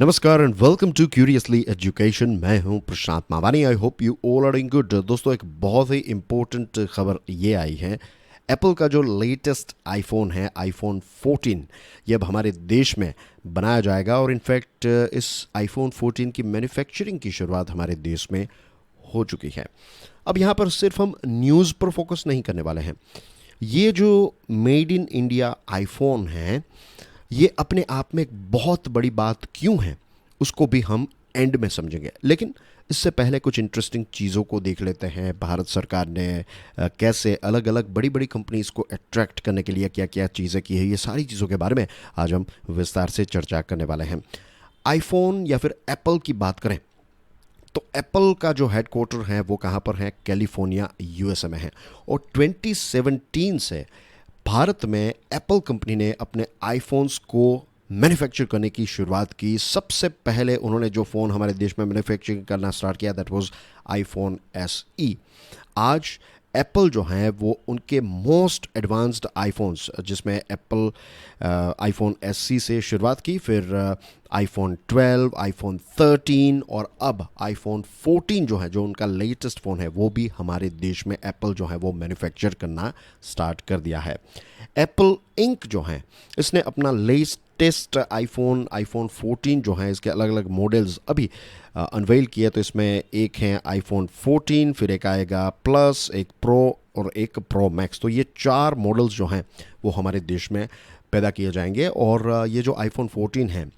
नमस्कार and welcome to curiously education. मैं हूं Prashant Mavani. I hope you all are doing good. दोस्तों, एक बहुत ही इम्पोर्टेंट खबर ये आई है। एप्पल का जो लेटेस्ट आईफोन है, आईफोन 14, ये अब हमारे देश में बनाया जाएगा और इनफैक्ट इस आईफोन 14 की मैन्युफैक्चरिंग की शुरुआत हमारे देश में हो चुकी है। अब यहाँ पर सिर्फ हम न्यूज़ पर फोकस नहीं करने वाले हैं। ये जो मेड इन इंडिया आईफोन है, ये अपने आप में एक बहुत बड़ी बात क्यों है, उसको भी हम एंड में समझेंगे। लेकिन इससे पहले कुछ इंटरेस्टिंग चीज़ों को देख लेते हैं। भारत सरकार ने कैसे अलग अलग बड़ी बड़ी कंपनीज को अट्रैक्ट करने के लिए क्या क्या चीज़ें की है, ये सारी चीज़ों के बारे में आज हम विस्तार से चर्चा करने वाले हैं। आईफोन या फिर एप्पल की बात करें तो एप्पल का जो हेडक्वार्टर है वो कहाँ पर है? कैलिफोर्निया, यूएसए में है। और 2017 से भारत में एप्पल कंपनी ने अपने आईफोन्स को मैन्युफैक्चर करने की शुरुआत की। सबसे पहले उन्होंने जो फ़ोन हमारे देश में मैन्युफैक्चरिंग करना स्टार्ट किया, दैट वाज आईफोन एसई। आज एप्पल जो है वो उनके मोस्ट एडवांस्ड आईफोन्स, जिसमें एप्पल आईफोन एससी से शुरुआत की, फिर आईफोन 12, आईफोन 13 और अब आईफोन 14 जो है, जो उनका लेटेस्ट फ़ोन है, वो भी हमारे देश में एप्पल जो है वो मैन्युफैक्चर करना स्टार्ट कर दिया है। एप्पल इंक जो है, इसने अपना लेटेस्ट आईफोन 14 जो है, इसके अलग अलग मॉडल्स अभी अनवेल किए। तो इसमें एक है आईफोन 14, फिर एक आएगा प्लस, एक प्रो और एक प्रो मैक्स। तो ये 4 मॉडल्स जो हैं वो हमारे देश में पैदा किए जाएंगे। और ये जो आईफोन 14 है,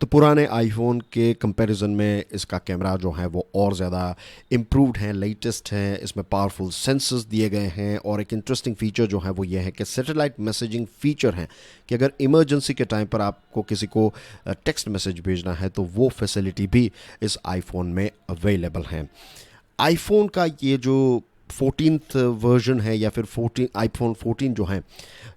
तो पुराने आईफोन के कंपैरिजन में इसका कैमरा जो है वो और ज़्यादा इम्प्रूव्ड है, लेटेस्ट है। इसमें पावरफुल सेंसर्स दिए गए हैं और एक इंटरेस्टिंग फीचर जो है वो ये है कि सैटेलाइट मैसेजिंग फीचर है कि अगर इमरजेंसी के टाइम पर आपको किसी को टेक्स्ट मैसेज भेजना है तो वो फैसिलिटी भी इस आईफोन में अवेलेबल है। आईफोन का ये जो 14th वर्जन है या फिर आईफोन 14 जो है,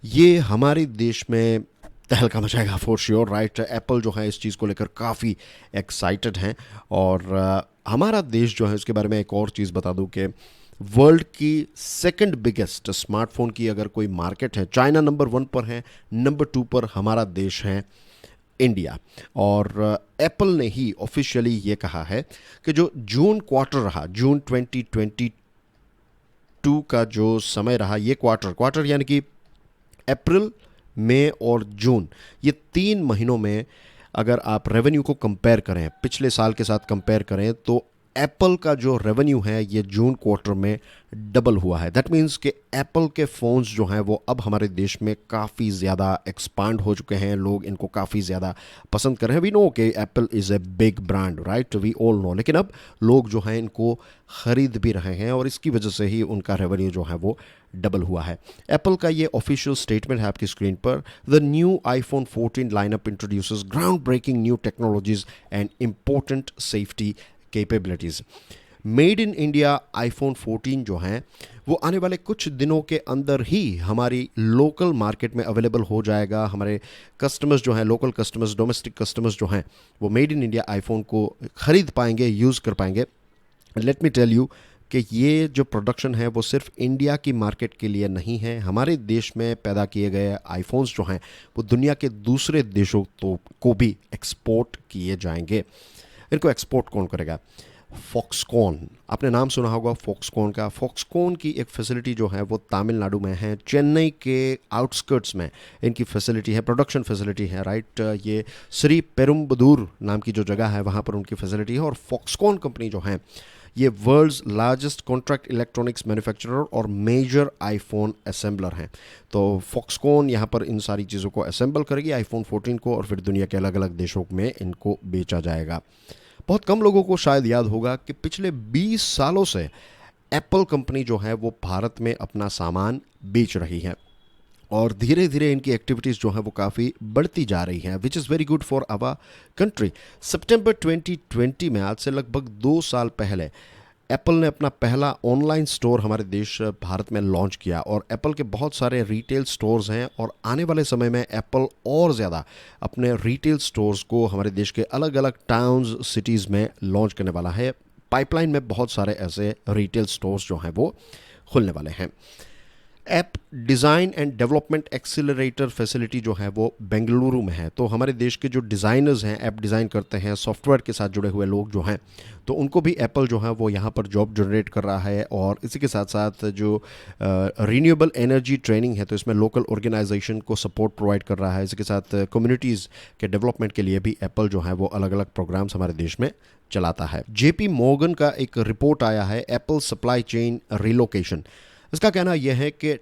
ये हमारे देश में तहलका मचाएगा फॉर श्योर, राइट। एप्पल जो है इस चीज़ को लेकर काफ़ी एक्साइटेड हैं। और हमारा देश जो है, इसके बारे में एक और चीज़ बता दूं कि वर्ल्ड की सेकंड बिगेस्ट स्मार्टफोन की अगर कोई मार्केट है, चाइना नंबर 1 पर है, नंबर 2 पर हमारा देश है इंडिया। और एप्पल ने ही ऑफिशियली ये कहा है कि जो जून क्वार्टर रहा, जून 2022 का जो समय रहा, ये क्वार्टर यानी कि अप्रैल, मई और जून, ये 3 महीनों में अगर आप रेवेन्यू को कंपेयर करें, पिछले साल के साथ कंपेयर करें, तो एप्पल का जो रेवेन्यू है ये जून क्वार्टर में डबल हुआ है। दैट मीन्स कि एप्पल के फ़ोन्स जो हैं वो अब हमारे देश में काफ़ी ज़्यादा एक्सपांड हो चुके हैं। लोग इनको काफ़ी ज़्यादा पसंद कर रहे हैं। वी नो कि Apple is a big brand, right, we all know. लेकिन अब लोग जो हैं इनको ख़रीद भी रहे हैं और इसकी वजह से ही उनका रेवेन्यू जो है वो डबल हुआ है। एप्पल का ये ऑफिशियल स्टेटमेंट है आपकी स्क्रीन पर। The new iPhone 14 lineup introduces ground breaking new technologies and important safety capabilities. Made in India iPhone 14 जो हैं वो आने वाले कुछ दिनों के अंदर ही हमारी लोकल मार्केट में अवेलेबल हो जाएगा। हमारे कस्टमर्स जो हैं, लोकल कस्टमर्स, डोमेस्टिक कस्टमर्स जो हैं, वो मेड इन इंडिया आईफोन को ख़रीद पाएंगे, यूज़ कर पाएंगे। लेट मी टेल यू कि ये जो प्रोडक्शन है वो सिर्फ इंडिया की मार्केट के लिए नहीं है। हमारे देश में पैदा किए गए आईफोन्स जो हैं वो दुनिया के दूसरे देशों को भी एक्सपोर्ट किए जाएंगे। इनको एक्सपोर्ट कौन करेगा? फॉक्सकॉन, आपने नाम सुना होगा फॉक्सकॉन का। फॉक्सकॉन की एक फैसिलिटी जो है वो तमिलनाडु में है, चेन्नई के आउटस्कर्ट्स में इनकी फैसिलिटी है, प्रोडक्शन फैसिलिटी है, राइट। ये श्री पेरुम्बदूर नाम की जो जगह है वहाँ पर उनकी फैसिलिटी है। और फॉक्सकॉन कंपनी जो है ये world's largest contract electronics manufacturer और मेजर आईफोन असेंबलर हैं। तो फॉक्सकॉन यहाँ पर इन सारी चीज़ों को असेंबल करेगी, आईफोन 14 को, और फिर दुनिया के अलग अलग देशों में इनको बेचा जाएगा। बहुत कम लोगों को शायद याद होगा कि पिछले 20 सालों से एप्पल कंपनी जो है वो भारत में अपना सामान बेच रही है और धीरे धीरे इनकी एक्टिविटीज़ जो है वो काफ़ी बढ़ती जा रही हैं, which is very good for our country. सितंबर 2020 में, आज से लगभग 2 साल पहले, एप्पल ने अपना पहला ऑनलाइन स्टोर हमारे देश भारत में लॉन्च किया। और एप्पल के बहुत सारे रिटेल स्टोर्स हैं और आने वाले समय में एप्पल और ज़्यादा अपने रिटेल स्टोर्स को हमारे देश के अलग अलग टाउन्स, सिटीज़ में लॉन्च करने वाला है। पाइपलाइन में बहुत सारे ऐसे रिटेल स्टोर्स जो हैं वो खुलने वाले हैं। App design and development accelerator facility जो है वो बेंगलुरु में है। तो हमारे देश के जो डिज़ाइनर्स हैं, ऐप डिज़ाइन करते हैं, सॉफ्टवेयर के साथ जुड़े हुए लोग जो हैं, तो उनको भी एप्पल जो है वो यहाँ पर जॉब जनरेट कर रहा है। और इसी के साथ साथ जो रीन्यूएबल एनर्जी ट्रेनिंग है, तो इसमें लोकल ऑर्गेनाइजेशन को सपोर्ट प्रोवाइड कर रहा है। इसके साथ कम्युनिटीज़ के डेवलपमेंट के लिए भी एप्पल जो है वो अलग अलग प्रोग्राम्स हमारे देश में चलाता है। जेपी मॉर्गन का एक रिपोर्ट आया है, एप्पल सप्लाई चेन रिलोकेशन। इसका कहना यह है कि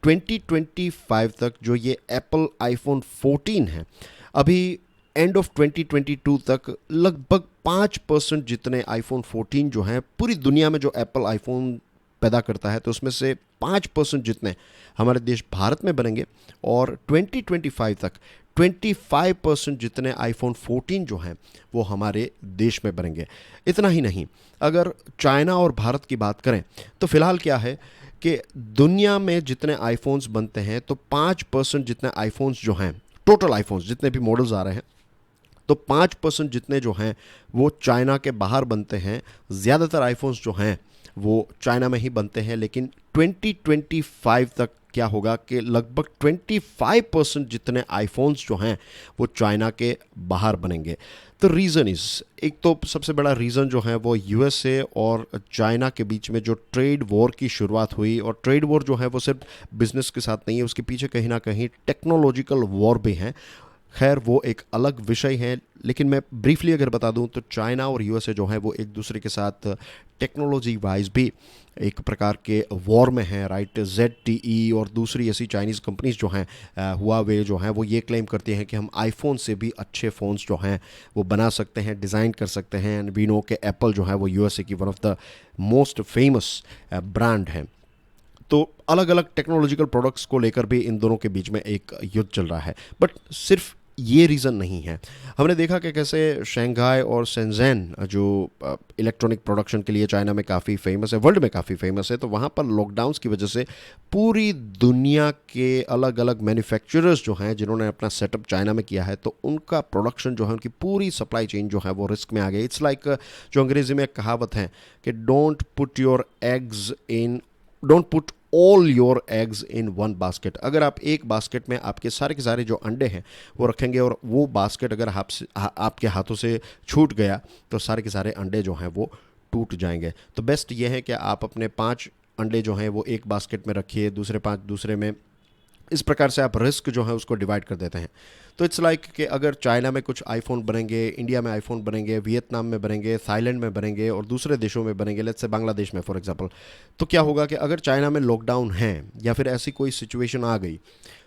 2025 तक जो ये एप्पल आईफोन 14 है, अभी एंड ऑफ 2022 तक लगभग 5% जितने आईफोन 14 जो हैं पूरी दुनिया में जो एप्पल आईफोन पैदा करता है, तो उसमें से 5% जितने हमारे देश भारत में बनेंगे। और 2025 तक 25% जितने आईफोन 14 जो हैं वो हमारे देश में बनेंगे। इतना ही नहीं, अगर चाइना और भारत की बात करें तो फिलहाल क्या है कि दुनिया में जितने आईफोन्स बनते हैं, तो 5% जितने आईफोन्स जो हैं, टोटल आईफोन्स जितने भी मॉडल्स आ रहे हैं, तो 5% जितने जो हैं वो चाइना के बाहर बनते हैं। ज़्यादातर आईफोन्स जो हैं वो चाइना में ही बनते हैं। लेकिन 2025 तक क्या होगा कि लगभग 25% जितने आईफोन्स जो हैं वो चाइना के बाहर बनेंगे। तो रीज़न एक तो सबसे बड़ा रीज़न जो है वो यूएसए और चाइना के बीच में जो ट्रेड वॉर की शुरुआत हुई, और ट्रेड वॉर जो है वो सिर्फ बिजनेस के साथ नहीं है, उसके पीछे कहीं ना कहीं टेक्नोलॉजिकल वॉर भी है। खैर वो एक अलग विषय है, लेकिन मैं ब्रीफली अगर बता दूं तो चाइना और यूएसए जो है वो एक दूसरे के साथ टेक्नोलॉजी वाइज भी एक प्रकार के वॉर में हैं, राइट। ZTE और दूसरी ऐसी चाइनीज़ कंपनीज जो हैं, हुआवे जो हैं, वो ये क्लेम करती हैं कि हम आईफोन से भी अच्छे फ़ोन्स जो हैं वो बना सकते हैं, डिज़ाइन कर सकते हैं। एंड वी नो के एप्पल जो है वो यूएसए की one of the most famous brand है। तो अलग अलग टेक्नोलॉजिकल प्रोडक्ट्स को लेकर भी इन दोनों के बीच में एक युद्ध चल रहा है। बट सिर्फ ये रीज़न नहीं है। हमने देखा कि कैसे शंघाई और शेंज़ेन जो इलेक्ट्रॉनिक प्रोडक्शन के लिए चाइना में काफ़ी फेमस है, वर्ल्ड में काफ़ी फेमस है, तो वहाँ पर लॉकडाउन्स की वजह से पूरी दुनिया के अलग अलग मैन्युफैक्चरर्स जो हैं जिन्होंने अपना सेटअप चाइना में किया है, तो उनका प्रोडक्शन जो है, उनकी पूरी सप्लाई चेन जो है वो रिस्क में आ गई। इट्स लाइक जो अंग्रेज़ी में एक कहावत है कि don't put all your eggs in one basket. अगर आप एक बास्केट में आपके सारे के सारे जो अंडे हैं वो रखेंगे, और वो बास्केट अगर आपके हाथों से छूट गया, तो सारे के सारे अंडे जो हैं वो टूट जाएंगे। तो बेस्ट ये है कि आप अपने 5 अंडे जो हैं वो एक बास्केट में रखिए, दूसरे 5 दूसरे में। इस प्रकार से आप रिस्क जो है उसको डिवाइड कर देते हैं। तो इट्स लाइक कि अगर चाइना में कुछ आईफोन बनेंगे, इंडिया में आईफोन बनेंगे, वियतनाम में बनेंगे, थाईलैंड में बनेंगे और दूसरे देशों में बनेंगे, लेट्स से बांग्लादेश में फॉर एग्जांपल, तो क्या होगा कि अगर चाइना में लॉकडाउन है या फिर ऐसी कोई सिचुएशन आ गई,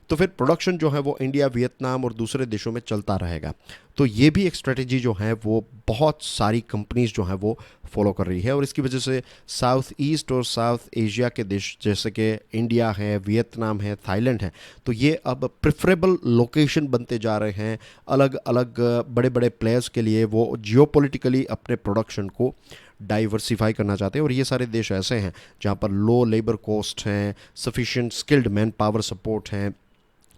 तो फिर प्रोडक्शन जो है वो इंडिया, वियतनाम और दूसरे देशों में चलता रहेगा। तो ये भी एक स्ट्रेटेजी जो है वो बहुत सारी कंपनीज जो हैं वो फॉलो कर रही है, और इसकी वजह से साउथ ईस्ट और साउथ एशिया के देश जैसे कि इंडिया है, वियतनाम है, थाईलैंड है, तो ये अब प्रेफरेबल लोकेशन बनते जा रहे हैं अलग अलग बड़े बड़े प्लेयर्स के लिए। वो जियोपॉलिटिकली अपने प्रोडक्शन को डाइवर्सिफाई करना चाहते हैं, और ये सारे देश ऐसे हैं जहाँ पर लो लेबर कॉस्ट हैं, sufficient skilled man power support हैं,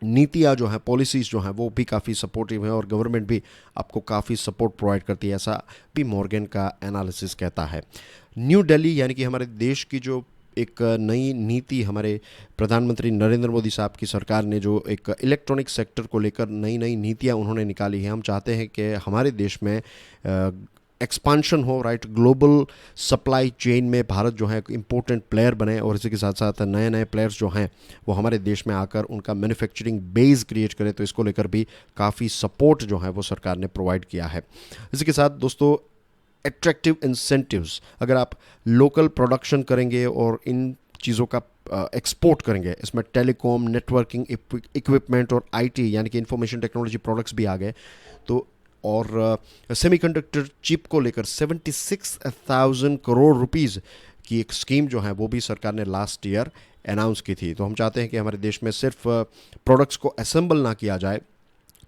नीतियाँ जो हैं, पॉलिसीज़ जो हैं वो भी काफ़ी सपोर्टिव हैं, और गवर्नमेंट भी आपको काफ़ी सपोर्ट प्रोवाइड करती है, ऐसा भी मॉर्गन का एनालिसिस कहता है। न्यू दिल्ली यानी कि हमारे देश की जो एक नई नीति हमारे प्रधानमंत्री नरेंद्र मोदी साहब की सरकार ने जो एक इलेक्ट्रॉनिक सेक्टर को लेकर नई नई नीतियाँ उन्होंने निकाली हैं। हम चाहते हैं कि हमारे देश में एक्सपांशन हो, राइट। ग्लोबल सप्लाई चेन में भारत जो है एक इम्पोर्टेंट प्लेयर बने, और इसी के साथ साथ नए नए प्लेयर्स जो हैं वो हमारे देश में आकर उनका मैन्युफैक्चरिंग बेस क्रिएट करें। तो इसको लेकर भी काफ़ी सपोर्ट जो है वो सरकार ने प्रोवाइड किया है। इसी के साथ दोस्तों एट्रैक्टिव इंसेंटिव्स, अगर आप लोकल प्रोडक्शन करेंगे और इन चीज़ों का एक्सपोर्ट करेंगे, इसमें टेलीकॉम, नेटवर्किंग इक्विपमेंट और आईटी यानी कि इंफॉर्मेशन टेक्नोलॉजी प्रोडक्ट्स भी आ गए, तो और सेमीकंडक्टर चिप को लेकर 76,000 करोड़ रुपीस की एक स्कीम जो है वो भी सरकार ने लास्ट ईयर अनाउंस की थी। तो हम चाहते हैं कि हमारे देश में सिर्फ प्रोडक्ट्स को असेंबल ना किया जाए,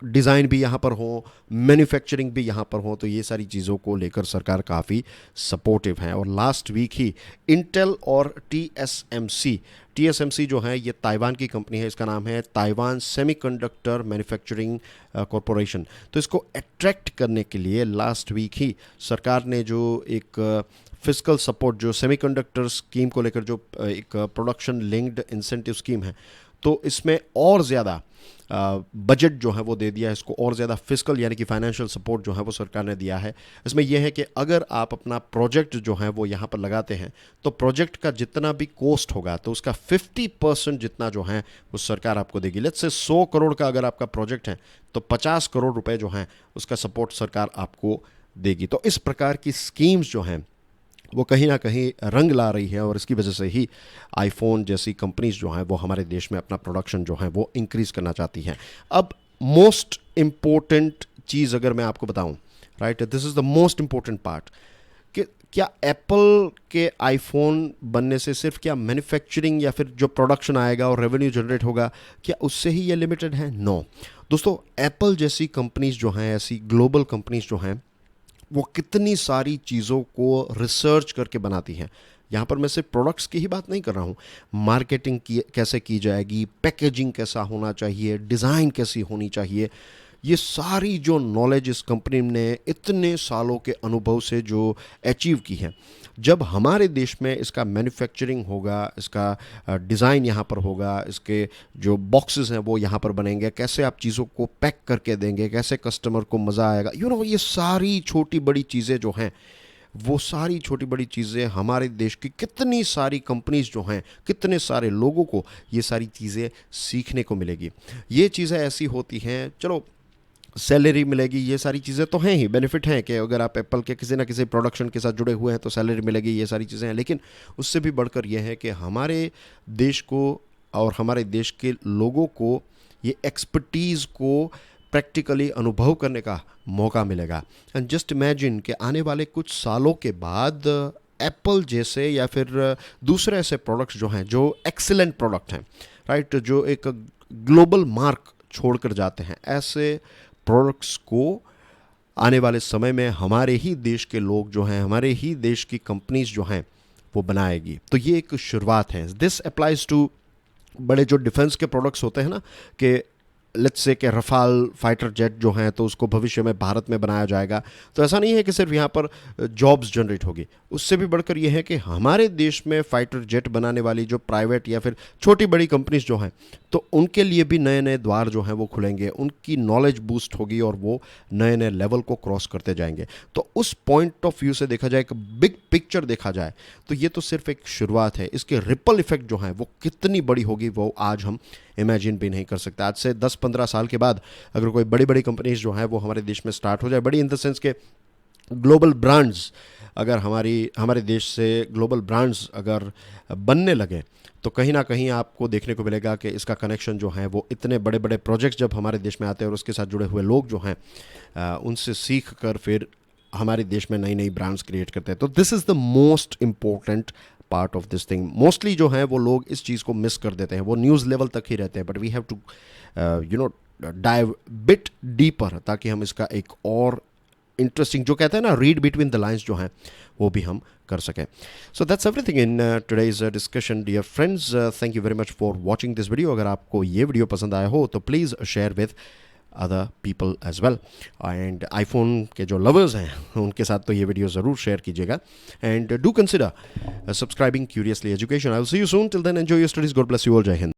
डिज़ाइन भी यहाँ पर हो, मैन्युफैक्चरिंग भी यहाँ पर हो। तो ये सारी चीज़ों को लेकर सरकार काफ़ी सपोर्टिव है। और लास्ट वीक ही इंटेल और टीएसएमसी जो है ये ताइवान की कंपनी है, इसका नाम है ताइवान सेमीकंडक्टर मैन्युफैक्चरिंग कॉरपोरेशन। तो इसको अट्रैक्ट करने के लिए लास्ट वीक ही सरकार ने जो एक फिजिकल सपोर्ट जो सेमीकंडक्टर स्कीम को लेकर जो एक प्रोडक्शन लिंक्ड इंसेंटिव स्कीम है, तो इसमें और ज़्यादा बजट जो है वो दे दिया है इसको, और ज़्यादा फिजिकल यानी कि फाइनेंशियल सपोर्ट जो है वो सरकार ने दिया है। इसमें यह है कि अगर आप अपना प्रोजेक्ट जो है वो यहाँ पर लगाते हैं तो प्रोजेक्ट का जितना भी कॉस्ट होगा तो उसका 50% जितना जो है वो सरकार आपको देगी। लेट्स से 100 करोड़ का अगर आपका प्रोजेक्ट है तो 50 करोड़ रुपए जो हैं उसका सपोर्ट सरकार आपको देगी। तो इस प्रकार की स्कीम्स जो हैं वो कहीं ना कहीं रंग ला रही है और इसकी वजह से ही आईफोन जैसी कंपनीज जो हैं वो हमारे देश में अपना प्रोडक्शन जो है वो इंक्रीज़ करना चाहती हैं। अब मोस्ट इम्पोर्टेंट चीज़ अगर मैं आपको बताऊं, right, this is the most important part, कि क्या एप्पल के आईफोन बनने से सिर्फ क्या मैन्युफैक्चरिंग या फिर जो प्रोडक्शन आएगा और रेवेन्यू जनरेट होगा, क्या उससे ही ये लिमिटेड है? नो दोस्तों, एप्पल जैसी कंपनीज जो हैं, ऐसी ग्लोबल कंपनीज जो हैं, वो कितनी सारी चीज़ों को रिसर्च करके बनाती हैं। यहाँ पर मैं सिर्फ प्रोडक्ट्स की ही बात नहीं कर रहा हूँ, मार्केटिंग की कैसे की जाएगी, पैकेजिंग कैसा होना चाहिए, डिज़ाइन कैसी होनी चाहिए, ये सारी जो नॉलेज इस कंपनी ने इतने सालों के अनुभव से जो अचीव की है, जब हमारे देश में इसका मैन्युफैक्चरिंग होगा, इसका डिज़ाइन यहाँ पर होगा, इसके जो बॉक्सेस हैं वो यहाँ पर बनेंगे, कैसे आप चीज़ों को पैक करके देंगे, कैसे कस्टमर को मज़ा आएगा, ये सारी छोटी बड़ी चीज़ें जो हैं, वो सारी छोटी बड़ी चीज़ें हमारे देश की कितनी सारी कंपनीज जो हैं, कितने सारे लोगों को ये सारी चीज़ें सीखने को मिलेगी। ये चीज़ें ऐसी होती हैं, चलो सैलरी मिलेगी, ये सारी चीज़ें तो हैं ही, बेनिफिट हैं कि अगर आप एप्पल के किसी ना किसी प्रोडक्शन के साथ जुड़े हुए हैं तो सैलरी मिलेगी, ये सारी चीज़ें हैं। लेकिन उससे भी बढ़कर यह है कि हमारे देश को और हमारे देश के लोगों को ये एक्सपर्टीज़ को प्रैक्टिकली अनुभव करने का मौका मिलेगा। एंड जस्ट इमेजिन कि आने वाले कुछ सालों के बाद एप्पल जैसे या फिर दूसरे ऐसे प्रोडक्ट्स जो हैं, जो एक्सीलेंट प्रोडक्ट हैं, राइट, जो एक ग्लोबल मार्क छोड़कर जाते हैं, ऐसे प्रोडक्ट्स को आने वाले समय में हमारे ही देश के लोग जो हैं, हमारे ही देश की कंपनीज जो हैं वो बनाएगी। तो ये एक शुरुआत है। दिस अप्लाइज टू बड़े जो डिफेंस के प्रोडक्ट्स होते हैं ना, कि लेट्स से कि रफाल फाइटर जेट जो हैं तो उसको भविष्य में भारत में बनाया जाएगा। तो ऐसा नहीं है कि सिर्फ यहाँ पर जॉब्स जनरेट होगी, उससे भी बढ़कर यह है कि हमारे देश में फाइटर जेट बनाने वाली जो प्राइवेट या फिर छोटी बड़ी कंपनीज जो हैं, तो उनके लिए भी नए नए द्वार जो हैं वो खुलेंगे, उनकी नॉलेज बूस्ट होगी और वो नए नए लेवल को क्रॉस करते जाएंगे। तो उस पॉइंट ऑफ व्यू से देखा जाए, एक बिग पिक्चर देखा जाए, तो ये तो सिर्फ एक शुरुआत है। इसके रिपल इफेक्ट जो हैं वो कितनी बड़ी होगी वो आज हम इमेजिन भी नहीं कर सकते। आज से 10-15 साल के बाद अगर कोई बड़ी बड़ी कंपनीज जो हैं वो हमारे देश में स्टार्ट हो जाए, बड़ी इन द सेंस के ग्लोबल ब्रांड्स अगर हमारे देश से ग्लोबल ब्रांड्स अगर बनने लगे, तो कहीं ना कहीं आपको देखने को मिलेगा कि इसका कनेक्शन जो है वो इतने बड़े बड़े प्रोजेक्ट्स जब हमारे देश में आते हैं और उसके साथ जुड़े हुए लोग जो हैं उनसे सीख कर फिर हमारे देश में नई नई ब्रांड्स क्रिएट करते हैं। तो this is the most important part of this thing. Mostly जो है वो लोग इस चीज़ को मिस कर देते हैं, वो न्यूज़ लेवल तक ही रहते हैं, but we have to dive bit deeper, ताकि हम इसका एक और इंटरेस्टिंग, जो कहते हैं ना, रीड बिटवीन द लाइन्स जो हैं वो भी हम कर सकें। So that's everything in today's discussion dear friends. Thank you very much for watching this video. अगर आपको ये वीडियो पसंद आया हो तो please share with other people as well. And iPhone के जो लवर्स हैं उनके साथ तो ये वीडियो ज़रूर शेयर कीजिएगा। And do consider subscribing curiously education. I will see you soon. Till then enjoy your studies. God bless you all. जय हिंद।